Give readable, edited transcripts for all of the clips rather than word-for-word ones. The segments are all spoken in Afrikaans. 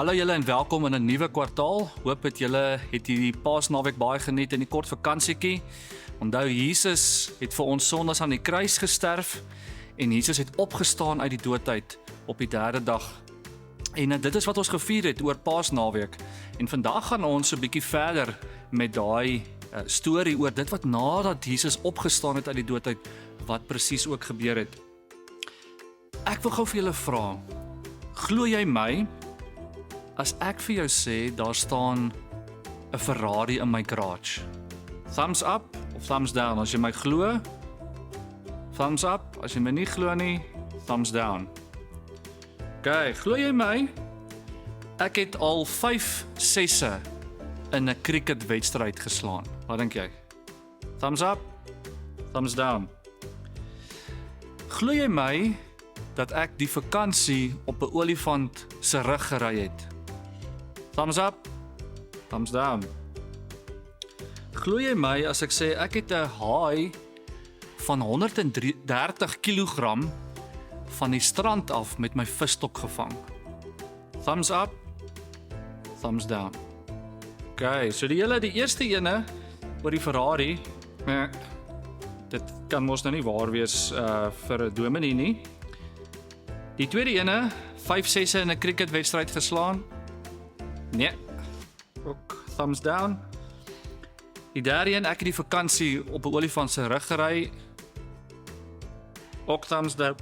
Hallo julle en welkom in 'n nuwe kwartaal. Hoop dat julle het hierdie Paasnaweek baie geniet in die kort vakansietjie. Onthou Jesus het vir ons sondes aan die kruis gesterf en Jesus het opgestaan uit die dood uit op die derde dag. En dit is wat ons gevier het oor Paasnaweek. En vandag gaan ons 'n bietjie verder met daai storie oor dit wat nadat Jesus opgestaan het uit die dood uit, wat presies ook gebeur het. Ek wil gou vir julle vra, glo jy my as ek vir jou sê daar staan 'n Ferrari in my garage? Thumbs up of thumbs down as jy my glo? Thumbs up as jy my nie glo nie, thumbs down. Okay, glo jy my? Ek het al 5 sesse in 'n cricketwedstryd geslaan. Wat dink jy? Thumbs up? Thumbs down. Glo jy my dat ek die vakansie op 'n olifant se rug gery het? Thumbs up? Thumbs down. Glo jy my as ek sê ek het 'n haai van 130 kg van die strand af met my visstok gevang? Thumbs up? Thumbs down. Okay, so die eerste ene oor die Ferrari, dit kan mos nou nie waar wees vir 'n dominee nie. Die tweede ene, 5 sesse in 'n cricketwedstryd geslaan. Nee, ook thumbs down. Die derde een, ek het die vakansie op 'n olifant se rug gery. Ook thumbs down.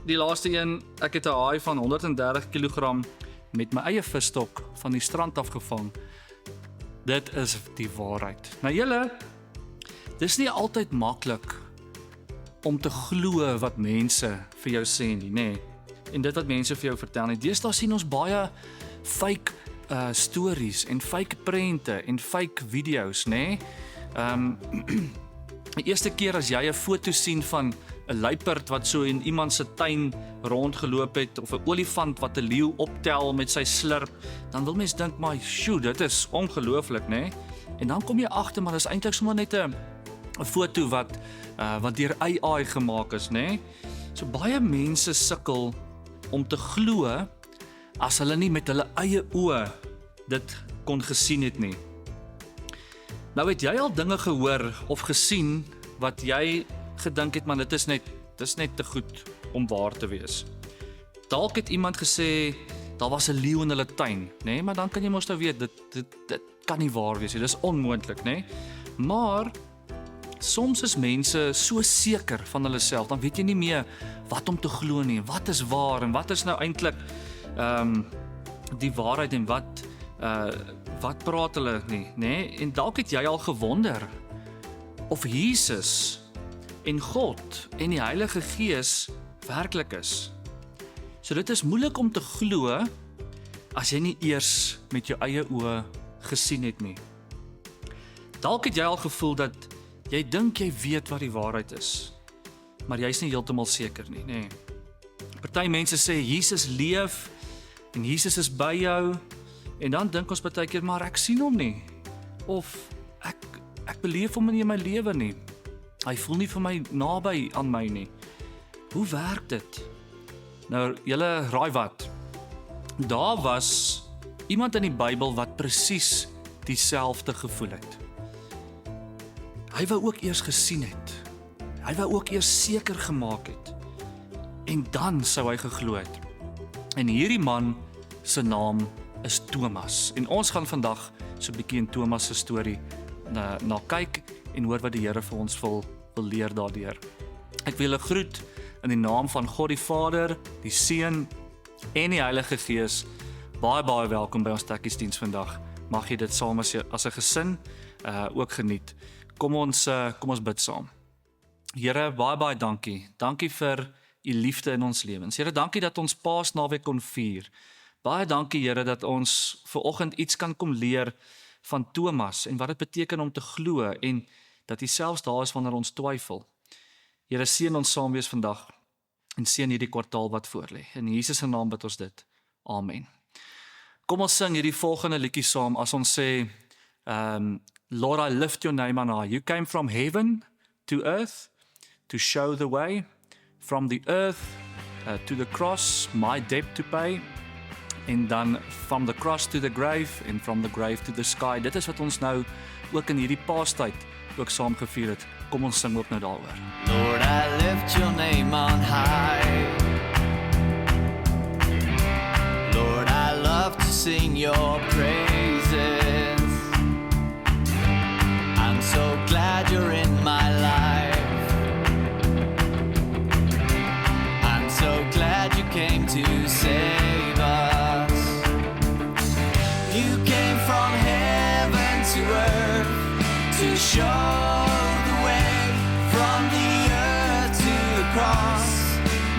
Die laaste een, ek het 'n haai van 130 kg met my eie visstok van die strand af gevang. Dit is die waarheid. Nou julle, dis nie altyd maklik om te glo wat mense vir jou sê nie, nê? En dit wat mense vir jou vertel nie. Deesdae sien ons baie fake stories en fake prente en fake video's, nê? Die eerste keer as jy 'n foto sien van 'n luiperd wat so in iemand se tuin rondgeloop het of 'n olifant wat 'n leeu optel met sy slurp, dan wil mens dink, maar sjoe, dit is ongelooflik, nê? En dan kom jy agter maar dis eintlik sommer net 'n foto wat deur AI gemaak is, nê? So baie mense sukkel om te glo as hulle nie met hulle eie oë dit kon gesien het nie. Nou het jy al dinge gehoor of gesien wat jy gedink het, maar dit is net te goed om waar te wees. Dalk het iemand gesê daar was 'n leeu in hulle tuin, nê? Maar dan kan jy mos nou weet dit kan nie waar wees nie. Dis onmoontlik, nê? Maar soms is mense so seker van hulle self, dan weet jy nie meer wat om te glo nie. Wat is waar en wat is nou eintlik die waarheid en wat praat hulle nie, nê? En dalk het jy al gewonder of Jesus en God en die Heilige Gees werklik is. So dit is moeilik om te glo as jy nie eers met jou eie oë gesien het nie. Dalk het jy al gevoel dat jy dink jy weet wat die waarheid is, maar jy's nie heeltemal seker nie, nê? Party mense sê Jesus leef en Jesus is by jou, en dan dink ons partykeer, maar ek sien hom nie, of ek beleef hom nie in my lewe nie. Hy voel nie vir my naby aan my nie. Hoe werk dit? Nou, julle raai wat? Daar was iemand in die Bybel wat presies dieselfde gevoel het. Hy wou ook eers gesien het. Hy wou ook eers seker gemaak het. En dan sou hy geglo het. En hierdie man se naam is Thomas. En ons gaan vandag so 'n bietjie in Thomas se storie na kyk en hoor wat die Here vir ons wil leer daardeur. Ek wil julle groet in die naam van God die Vader, die Seun en die Heilige Gees. Baie welkom by ons tekkiesdiens vandag. Mag jy dit saam as 'n gesin ook geniet. Kom ons bid saam. Here, baie dankie. Dankie vir u liefde in ons lewens. Here, dankie dat ons Paasnaweek kon vier. Baie dankie, Here, dat ons vanoggend iets kan kom leer van Thomas en wat dit beteken om te glo en dat hy selfs daar is wanneer ons twyfel. Here, seën ons saam wees vandag en seën hierdie kwartaal wat voorlê. In Jesus se naam bid ons dit. Amen. Kom ons sing hierdie volgende liedjie saam as ons sê, Lord, I lift your name on high. You came from heaven to earth to show the way, from the earth to the cross, my debt to pay. en dan from the cross to the grave en from the grave to the sky. Dit is wat ons nou ook in hierdie Paastyd ook saam gevier het. Kom ons sing ook nou daaroor. Lord, I lift your name on high. Lord, I love to sing your praises. I'm so glad you're in my life. I'm so glad you came to save us. You came from heaven to earth to show the way from the earth to the cross.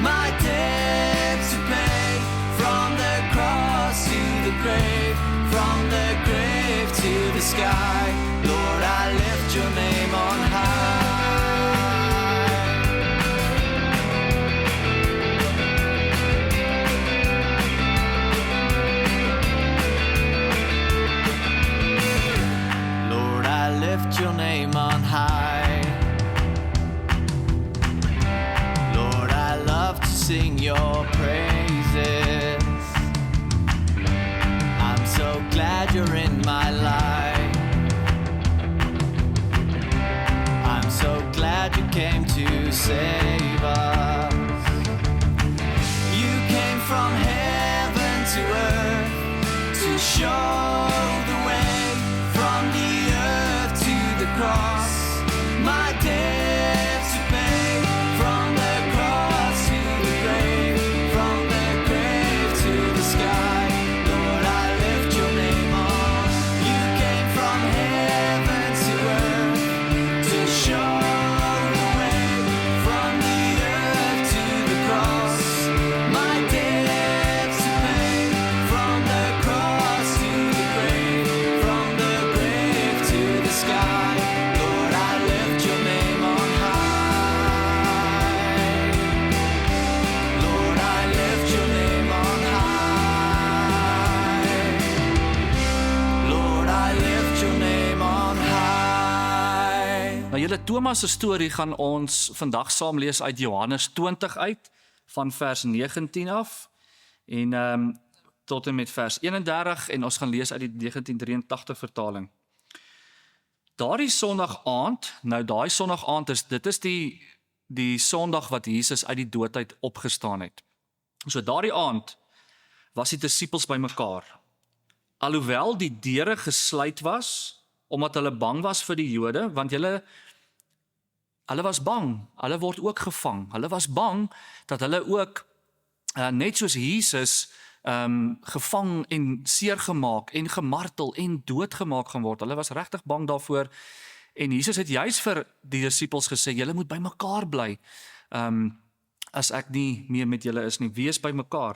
My debt to pay from the cross to the grave, from the grave to the sky. Lord, I lift your name on high. Lord, I lift your name on high. Lord, I love to sing your praises. I'm so glad you're in my life. I'm so glad you came to save us. You came from heaven to earth to show the way from the earth to the cross. My debt to pay from the cross to the grave, from the grave to the sky. Lord, I lift your name on. You came from heaven to earth to show the way from the earth to the cross. My debt to pay from the cross to the grave, from the grave to the sky. Lord, I lift your name on high. Lord, I lift your name on high. Lord, I lift your name on high. Nou julle Thomas se storie gaan ons vandag saam lees uit Johannes 20 uit van vers 19 af en tot en met vers 31 en ons gaan lees uit die 1983 vertaling. Daardie Sondag aand, nou daai Sondag aand dit is die Sondag wat Jesus uit die dood uit opgestaan het. So daardie aand was die disippels bymekaar. Alhoewel die deure gesluit was omdat hulle bang was vir die Jode, want hulle was bang, hulle word ook gevang. Hulle was bang dat hulle ook net soos Jesus gevang en seergemaak en gemartel en doodgemaak gaan word. Hulle was regtig bang daarvoor. En Jesus het juis vir die disippels gesê, julle moet by mekaar bly. As ek nie meer met julle is nie, wees by mekaar.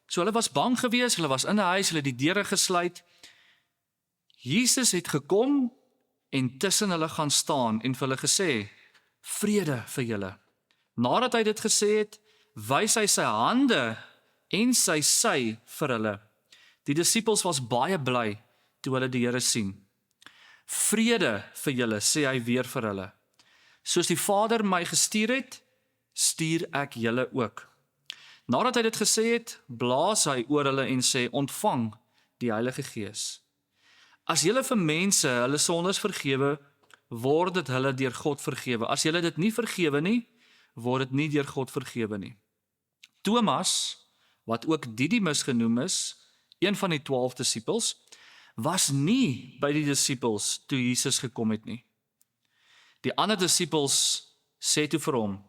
So hulle was bang geweest, hulle was in 'n huis, hulle het die deure gesluit. Jesus het gekom en tussen hulle gaan staan en vir hulle gesê, vrede vir julle. Nadat hy dit gesê het, wys hy sy hande en sy sy vir hulle. Die disippels was baie bly toe hulle die Here sien. Vrede vir julle, sê hy weer vir hulle. Soos die Vader my gestuur het, stuur ek julle ook. Nadat hy dit gesê het, blaas hy oor hulle en sê, ontvang die Heilige Gees. As julle vir mense hulle sondes vergewe, word dit hulle deur God vergewe. As julle dit nie vergewe nie, word dit nie deur God vergewe nie. Thomas, wat ook Didimus genoem is, een van die 12 disippels, was nie by die disippels toe Jesus gekom het nie. Die ander disippels sê toe vir hom,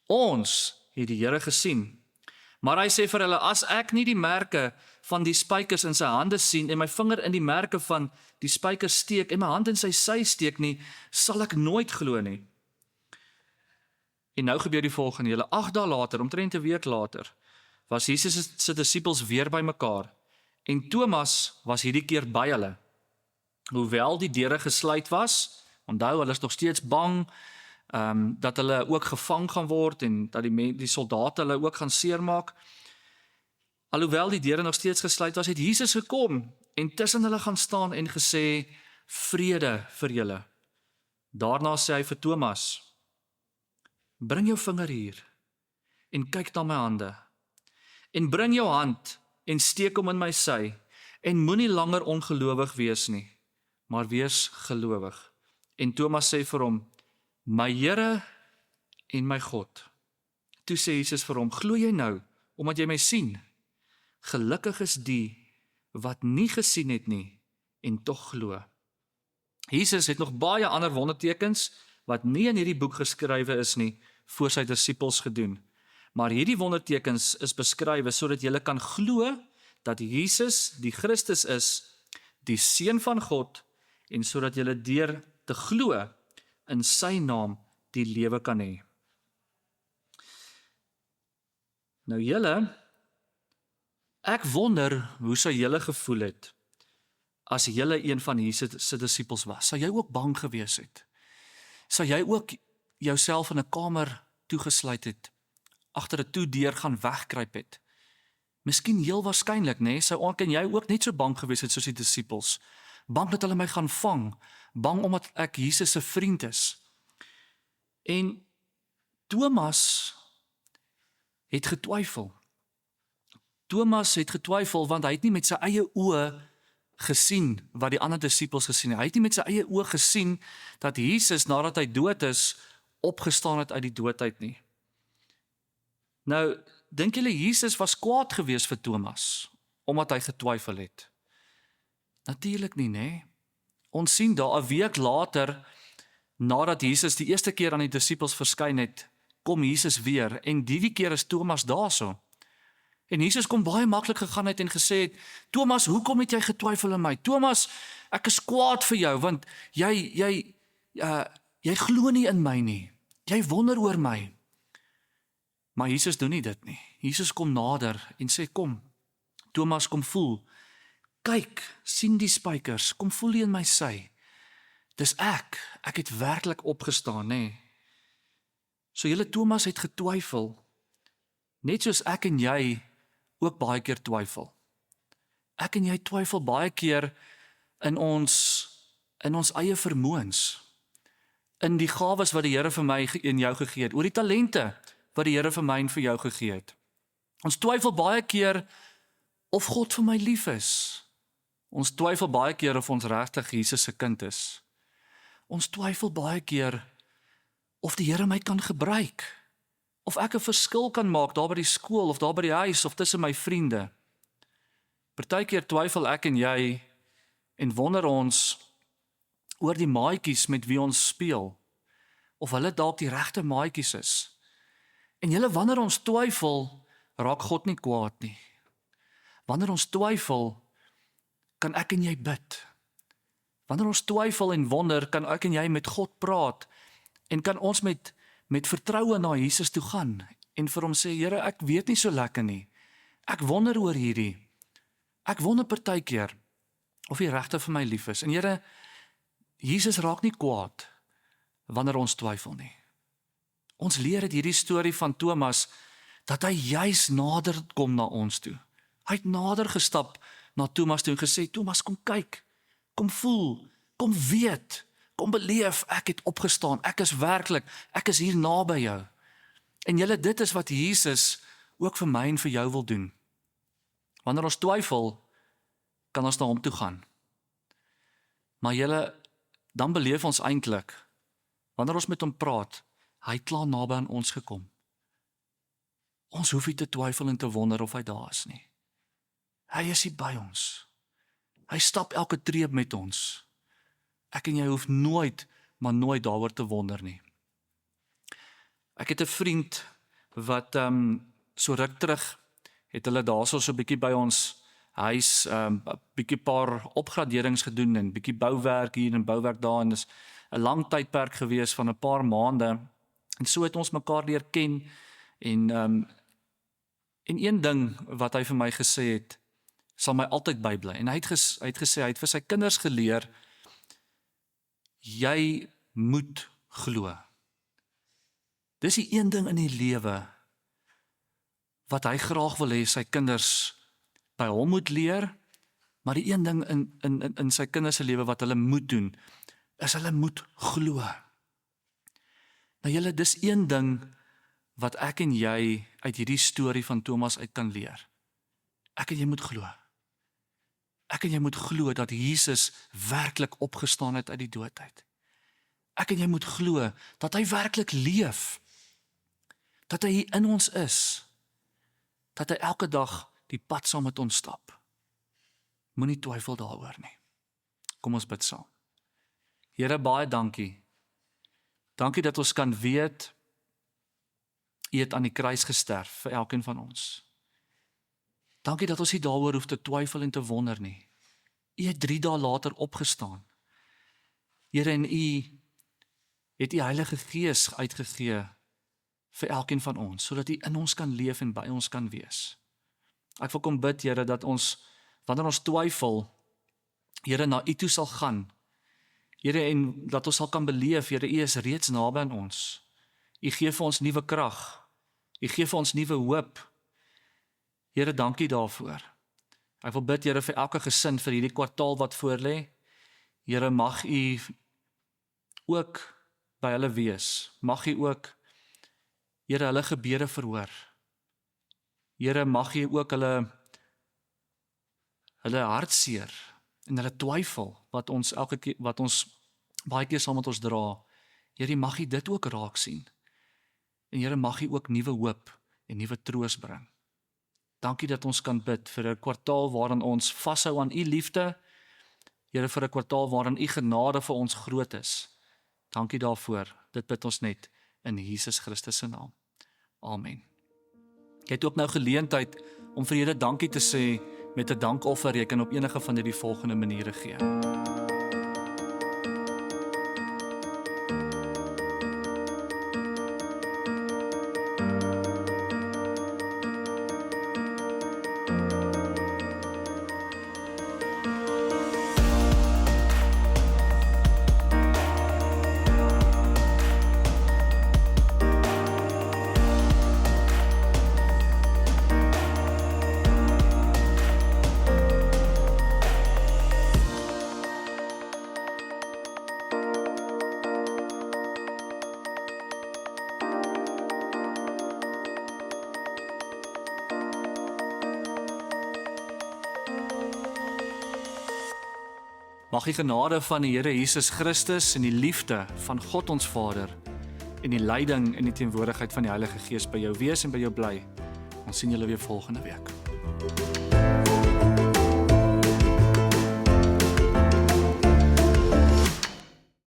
ons het die Here gesien. Maar hy sê vir hulle, as ek nie die merke van die spykers in sy hande sien en my vinger in die merke van die spykers steek en my hand in sy sy steek nie, sal ek nooit glo nie. En nou gebeur die volgende, julle 8 dae later, omtrent 'n week later, was Jesus se disippels weer by mekaar en Thomas was hierdie keer by hulle. Hoewel die deure gesluit was, onthou hulle is nog steeds bang dat hulle ook gevang gaan word en dat die soldate hulle ook gaan seermaak. Alhoewel die deure nog steeds gesluit was, het Jesus gekom en tussen hulle gaan staan en gesê, vrede vir julle. Daarna sê hy vir Thomas, bring jou vinger hier en kyk na my hande en bring jou hand en steek hom in my sy, en moenie langer ongelowig wees nie, maar wees gelowig. En Thomas sê vir hom, my Here en my God. Toe sê Jesus vir hom, glo jy nou, omdat jy my sien? Gelukkig is die wat nie gesien het nie, en tog glo. Jesus het nog baie ander wondertekens, wat nie in hierdie boek geskrywe is nie, voor sy disippels gedoen. Maar hierdie wondertekens is beskrywe, sodat jy kan glo, dat Jesus die Christus is, die Seun van God, en sodat jy deur te glo, in sy naam die lewe kan hê. Nou julle, ek wonder hoe sou julle gevoel het, as julle een van Jesus se disippels was. Sou jy ook bang gewees het? Sou jy ook jouself in 'n kamer toegesluit het, agter 'n toedeur gaan wegkruip het? Miskien heel waarskynlik, nê, sou ek en jy ook net so bang gewees het soos die disippels. Bang dat hulle my gaan vang, bang omdat ek Jesus se vriend is. En Thomas het getwyfel. Thomas het getwyfel want hy het nie met sy eie oë gesien wat die ander disippels gesien het. Hy het nie met sy eie oë gesien dat Jesus nadat hy dood is, opgestaan het uit die dood uit nie. Nou, dink julle Jesus was kwaad gewees vir Thomas omdat hy getwyfel het? Natuurlik nie, nê? Ons sien daar 'n week later, nadat Jesus die eerste keer aan die disippels verskyn het, kom Jesus weer en die keer is Thomas daarso. En Jesus kom baie maklik gegaan het en gesê het, Thomas, hoekom het jy getwyfel in my? Thomas, ek is kwaad vir jou, want jy glo nie in my nie. Jy wonder oor my. Maar Jesus doen nie dit nie. Jesus kom nader en sê, kom, Thomas, kom voel. Kyk, sien die spykers, kom voel die in my sy. Dis ek het werklik opgestaan, nê. So julle Thomas het getwyfel, net soos ek en jy ook baie keer twyfel. Ek en jy twyfel baie keer in ons eie vermoëns, in die gawes wat die Here vir my en jou gegee het, oor die talente wat die Here vir my en vir jou gegee het. Ons twyfel baie keer of God vir my lief is. Ons twyfel baie keer of ons regtig Jesus se kind is. Ons twyfel baie keer of die Here my kan gebruik, of ek 'n verskil kan maak daar by die skool, of daar by die huis, of tussen my vriende. Partykeer twyfel ek en jy, en wonder ons oor die maatjies met wie ons speel, of hulle dalk die regte maatjies is. En julle, wanneer ons twyfel, raak God nie kwaad nie. Wanneer ons twyfel, kan ek en jy bid. Wanneer ons twyfel en wonder, kan ek en jy met God praat, en kan ons met vertroue na Jesus toe gaan, en vir hom sê, Here, ek weet nie so lekker nie. Ek wonder oor hierdie. Ek wonder partykeer, of jy regtig vir my lief is. En Here, Jesus raak nie kwaad, wanneer ons twyfel nie. Ons leer uit hierdie storie van Thomas, dat hy juis nader kom na ons toe. Hy het nader gestap na Thomas toe en gesê, Thomas, kom kyk, kom voel, kom weet, kom beleef, ek het opgestaan, ek is werklik, ek is hier naby jou. En julle, dit is wat Jesus ook vir my en vir jou wil doen. Wanneer ons twyfel, kan ons na hom toe gaan. Maar julle, dan beleef ons eintlik, wanneer ons met hom praat, hy het klaar naby aan ons gekom. Ons hoef nie te twyfel en te wonder of hy daar is nie. Hy is hier by ons. Hy stap elke tree met ons. Ek en jy hoef nooit, maar nooit daaroor te wonder nie. Ek het 'n vriend wat so ruk terug het hulle daarso so 'n bietjie by ons huis 'n bietjie paar opgraderings gedoen en bietjie bouwerk hier en bouwerk daar, en dis 'n lang tydperk gewees van 'n paar maande. En so het ons mekaar leer ken, en een ding wat hy vir my gesê het, sal my altyd bybly. En hy het gesê, hy het vir sy kinders geleer, jy moet glo. Dis die een ding in die lewe wat hy graag wil hê sy kinders by hom moet leer, maar die een ding in sy kinders se lewe wat hulle moet doen, is hulle moet glo. Nou julle, dis een ding wat ek en jy uit hierdie storie van Thomas uit kan leer. Ek en jy moet glo. Ek en jy moet glo dat Jesus werklik opgestaan het uit die dood uit. Ek en jy moet glo dat hy werklik leef. Dat hy hier in ons is. Dat hy elke dag die pad saam met ons stap. Moenie twyfel daaroor nie. Kom ons bid saam. Here, baie dankie. Dankie dat ons kan weet, U het aan die kruis gesterf vir elkeen van ons. Dankie dat ons nie daaroor hoef te twyfel en te wonder nie. U het 3 dae later opgestaan. Here, en U het U Heilige Gees uitgegee vir elkeen van ons, sodat U in ons kan leef en by ons kan wees. Ek wil kom bid, Here, dat ons, wanneer ons twyfel, Here, na U toe sal gaan. Here, en dat ons sal kan beleef, Here, U is reeds naby aan ons. U gee vir ons nuwe krag. U gee vir ons nuwe hoop. Here, dankie daarvoor. Ek wil bid, Here, vir elke gesin vir hierdie kwartaal wat voorlê. Here, mag U ook by hulle wees. Mag U ook, Here, hulle gebede verhoor. Here, mag U ook hulle hartseer en hulle twyfel wat ons baie keer saam met ons dra. Here, mag U dit ook raak sien. En Here, mag U ook nuwe hoop en nuwe troos bring. Dankie dat ons kan bid vir 'n kwartaal waarin ons vashou aan U liefde. Here, vir 'n kwartaal waarin U genade vir ons groot is. Dankie daarvoor. Dit bid ons net in Jesus Christus se naam. Amen. Jy het ook nou geleentheid om vir Here dankie te sê met 'n dankoffer. Jy kan op enige van hierdie volgende maniere gee. Mag die genade van die Here Jesus Christus en die liefde van God ons Vader en die leiding en die teenwoordigheid van die Heilige Gees by jou wees en by jou bly. Ons sien julle weer volgende week.